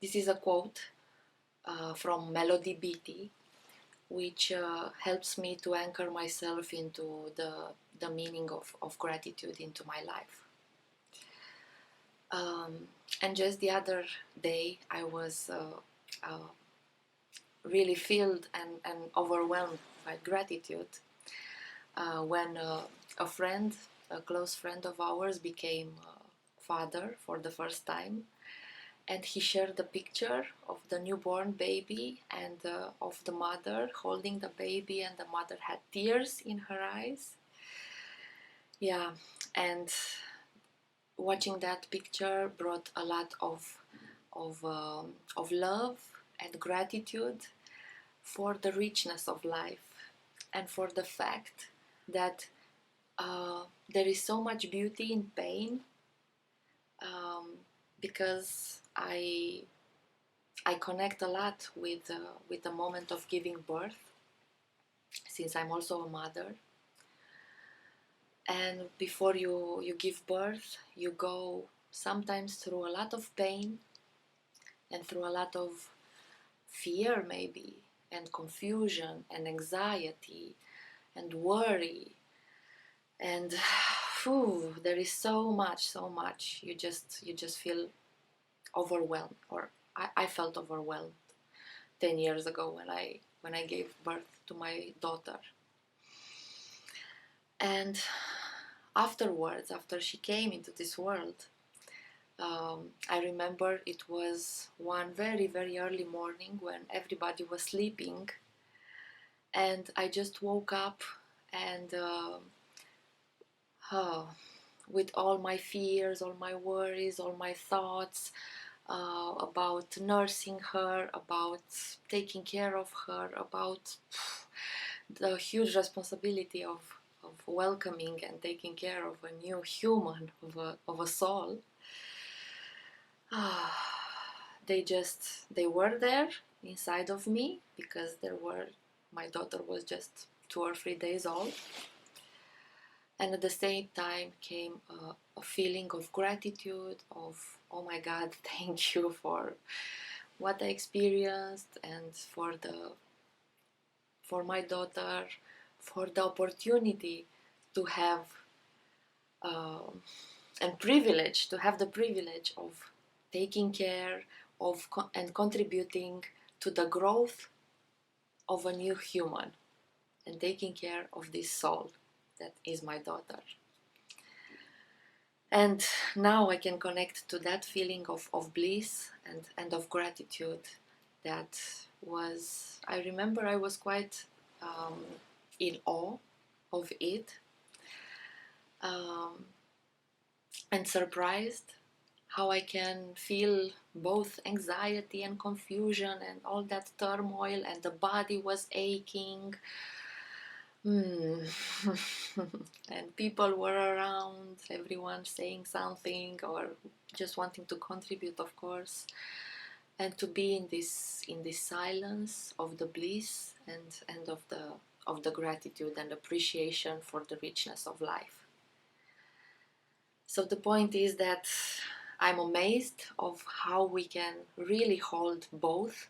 This is a quote from Melody Beatty, which helps me to anchor myself into the meaning of gratitude into my life. And just the other day, I was really filled and overwhelmed by gratitude when a close friend of ours, became father for the first time. And he shared the picture of the newborn baby and of the mother holding the baby, and the mother had tears in her eyes. Yeah, and watching that picture brought a lot of love and gratitude for the richness of life, and for the fact that there is so much beauty in pain, because I connect a lot with the moment of giving birth, since I'm also a mother. And before you give birth, you go sometimes through a lot of pain and through a lot of fear, maybe, and confusion and anxiety and worry. And there is so much. You just feel overwhelmed, or I felt overwhelmed 10 years ago when I gave birth to my daughter. And afterwards, after she came into this world, I remember it was one very, very early morning when everybody was sleeping, and I just woke up and with all my fears, all my worries, all my thoughts about nursing her, about taking care of her, about the huge responsibility of welcoming and taking care of a new human, of a soul. They were there inside of me, because my daughter was just 2 or 3 days old. And at the same time came a feeling of gratitude, of, oh my God, thank you for what I experienced, and for my daughter, for the opportunity to have and privilege to have the privilege of taking care of and contributing to the growth of a new human, and taking care of this soul that is my daughter. And now I can connect to that feeling of bliss and of gratitude. That was, I remember I was quite in awe of it, and surprised how I can feel both anxiety and confusion and all that turmoil, and the body was aching. And people were around, everyone saying something or just wanting to contribute, of course, and to be in this silence of the bliss and of the gratitude and appreciation for the richness of life. So the point is that I'm amazed of how we can really hold both.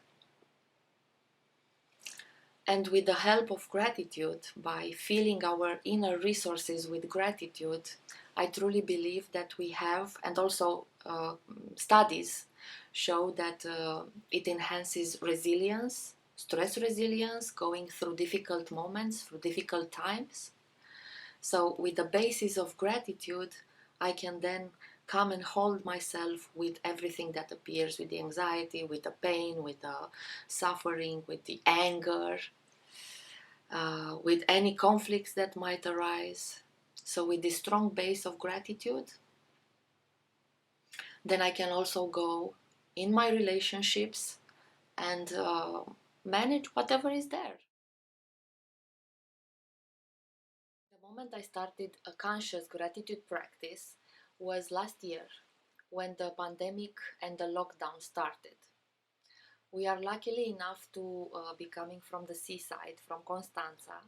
And with the help of gratitude, by filling our inner resources with gratitude, I truly believe that we have, and also studies show that it enhances resilience, stress resilience, going through difficult moments, through difficult times. So with the basis of gratitude, I can then come and hold myself with everything that appears, with the anxiety, with the pain, with the suffering, with the anger, with any conflicts that might arise. So with this strong base of gratitude, then I can also go in my relationships and manage whatever is there. The moment I started a conscious gratitude practice was last year, when the pandemic and the lockdown started. We are luckily enough to be coming from the seaside, from Constanța,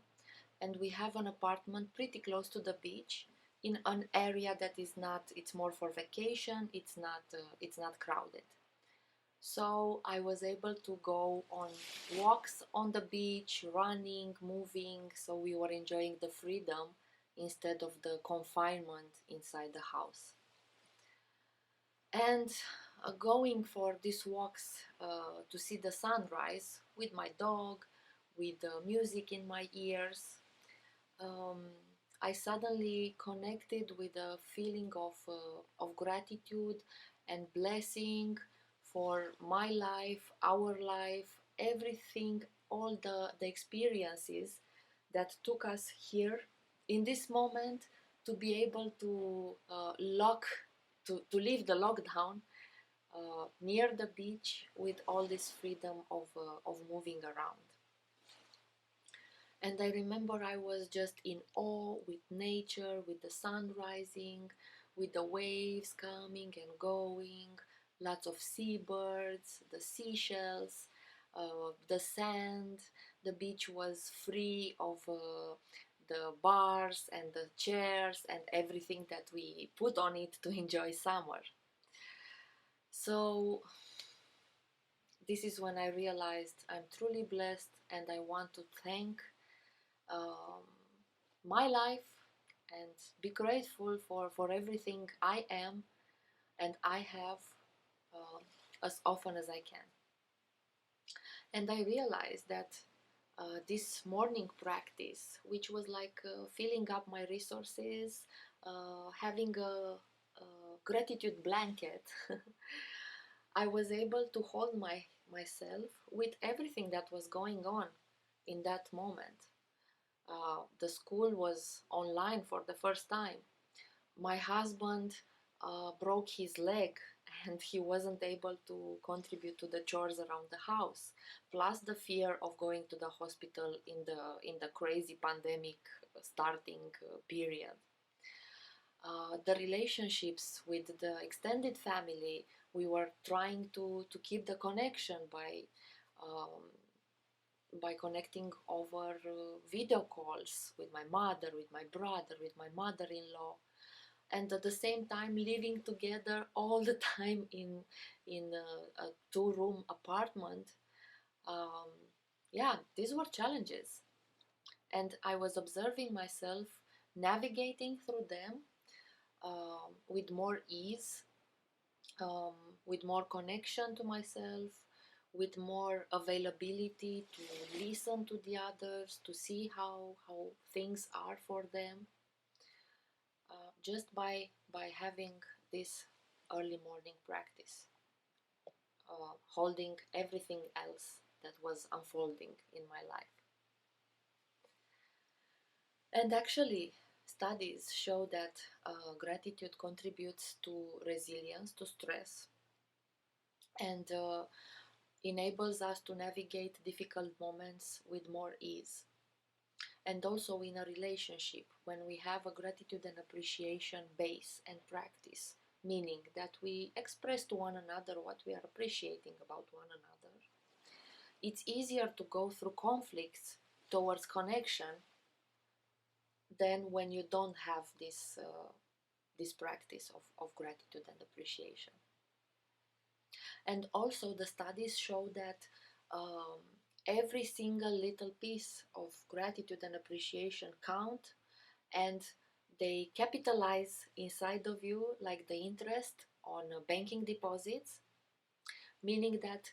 and we have an apartment pretty close to the beach, in an area that is not, it's more for vacation, it's not crowded. So I was able to go on walks on the beach, running, moving, so we were enjoying the freedom instead of the confinement inside the house. And going for these walks to see the sunrise with my dog, with the music in my ears, um, I suddenly connected with a feeling of gratitude and blessing for my life, our life, everything, all the experiences that took us here in this moment to be able to to leave the lockdown near the beach with all this freedom of moving around. And I remember I was just in awe with nature, with the sun rising, with the waves coming and going, lots of seabirds, the seashells, the sand. The beach was free of the bars and the chairs and everything that we put on it to enjoy summer. So this is when I realized I'm truly blessed, and I want to thank um, my life and be grateful for everything I am and I have, um, as often as I can. And I realized that this morning practice, which was like filling up my resources, having a gratitude blanket, I was able to hold myself with everything that was going on in that moment. The school was online for the first time. My husband broke his leg and he wasn't able to contribute to the chores around the house. Plus the fear of going to the hospital in the crazy pandemic starting period. The relationships with the extended family, we were trying to keep the connection um, by connecting over video calls with my mother, with my brother, with my mother-in-law, and at the same time living together all the time in a two-room apartment. Um, yeah, these were challenges, and I was observing myself navigating through them with more ease, with more connection to myself, with more availability to listen to the others, to see how things are for them, just by having this early morning practice, holding everything else that was unfolding in my life. And actually, studies show that gratitude contributes to resilience to stress, and enables us to navigate difficult moments with more ease. And also in a relationship, when we have a gratitude and appreciation base and practice, meaning that we express to one another what we are appreciating about one another, it's easier to go through conflicts towards connection than when you don't have this practice of gratitude and appreciation. And also the studies show that um, every single little piece of gratitude and appreciation count, and they capitalize inside of you like the interest on banking deposits, meaning that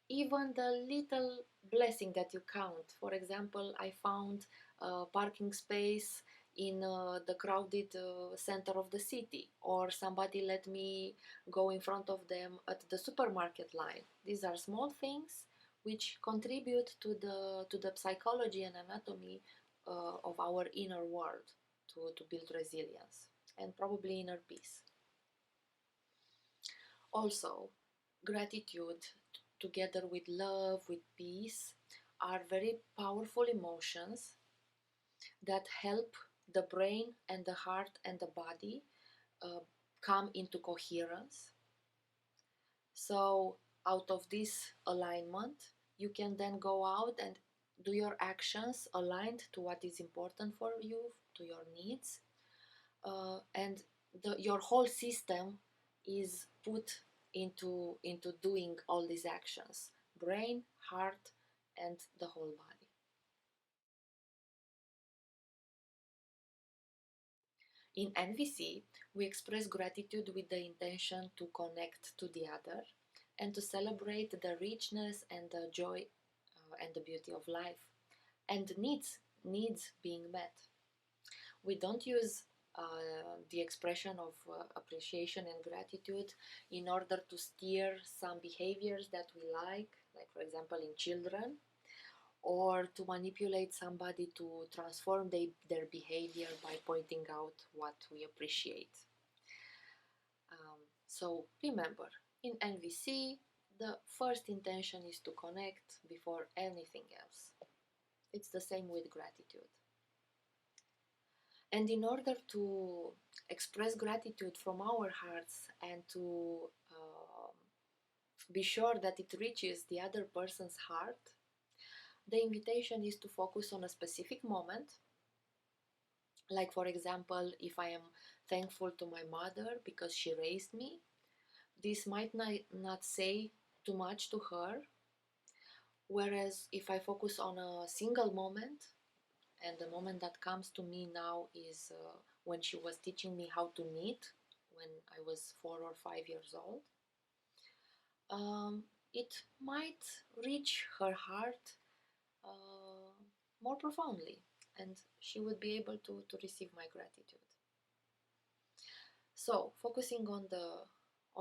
even the little blessing that you count. For example, I found a parking space in the crowded center of the city, or somebody let me go in front of them at the supermarket line. These are small things which contribute to the psychology and anatomy of our inner world, to build resilience and probably inner peace. Also, gratitude together with love, with peace, are very powerful emotions that help the brain and the heart and the body uh, come into coherence. So, out of this alignment, you can then go out and do your actions aligned to what is important for you, to your needs, and your whole system is put into doing all these actions: brain, heart, and the whole body. In NVC, we express gratitude with the intention to connect to the other and to celebrate the richness and the joy and the beauty of life, and needs being met. We don't use the expression of appreciation and gratitude in order to steer some behaviors that we like for example in children, or to manipulate somebody to transform their behavior by pointing out what we appreciate. So remember, in NVC, the first intention is to connect before anything else. It's the same with gratitude. And in order to express gratitude from our hearts and to be sure that it reaches the other person's heart, the invitation is to focus on a specific moment. Like, for example, if I am thankful to my mother because she raised me, this might not say too much to her. Whereas if I focus on a single moment, and the moment that comes to me now is when she was teaching me how to knit when I was 4 or 5 years old, it might reach her heart more profoundly, and she would be able to receive my gratitude. So focusing on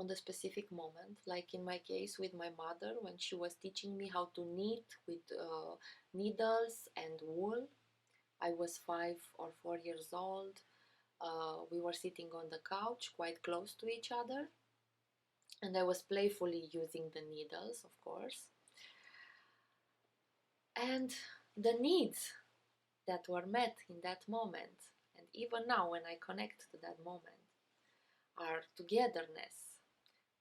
the specific moment, like in my case with my mother when she was teaching me how to knit with needles and wool. I was 5 or 4 years old. We were sitting on the couch quite close to each other, and I was playfully using the needles, of course. And the needs that were met in that moment, and even now when I connect to that moment, are togetherness,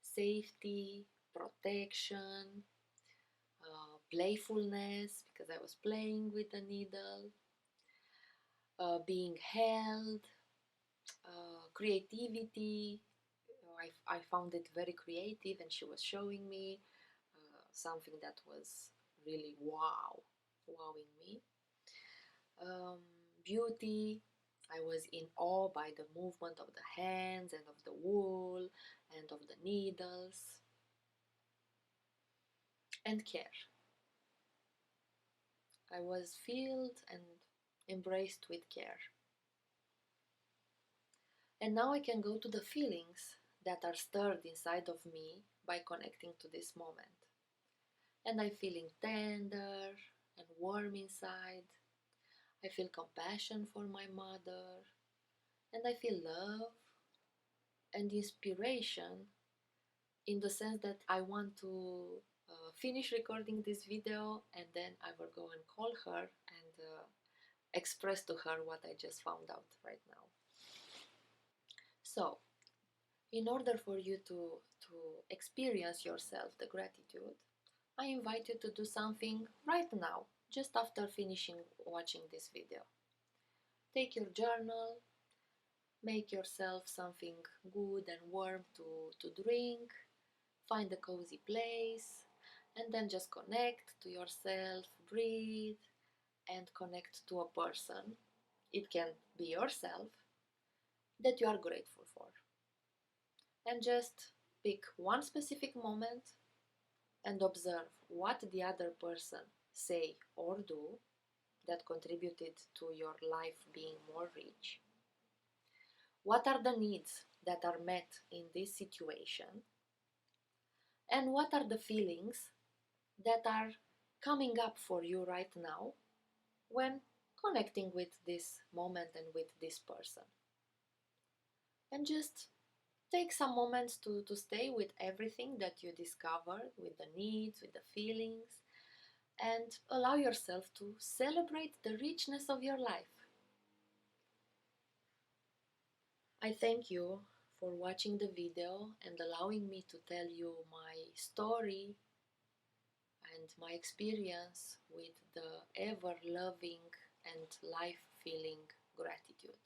safety, protection, playfulness, because I was playing with the needle, being held, creativity. I found it very creative, and she was showing me something that was really wowing me. Beauty. I was in awe by the movement of the hands and of the wool and of the needles. And care. I was filled and embraced with care. And now I can go to the feelings that are stirred inside of me by connecting to this moment. And I'm feeling tender and warm inside. I feel compassion for my mother. And I feel love and inspiration, in the sense that I want to finish recording this video and then I will go and call her and express to her what I just found out right now. So, in order for you to experience yourself the gratitude, I invite you to do something right now, just after finishing watching this video. Take your journal, make yourself something good and warm to drink, find a cozy place, and then just connect to yourself, breathe, and connect to a person. It can be yourself that you are grateful for. And just pick one specific moment and observe what the other person say or do that contributed to your life being more rich. What are the needs that are met in this situation? And what are the feelings that are coming up for you right now when connecting with this moment and with this person? And just take some moments to stay with everything that you discovered, with the needs, with the feelings, and allow yourself to celebrate the richness of your life. I thank you for watching the video and allowing me to tell you my story and my experience with the ever-loving and life-filling gratitude.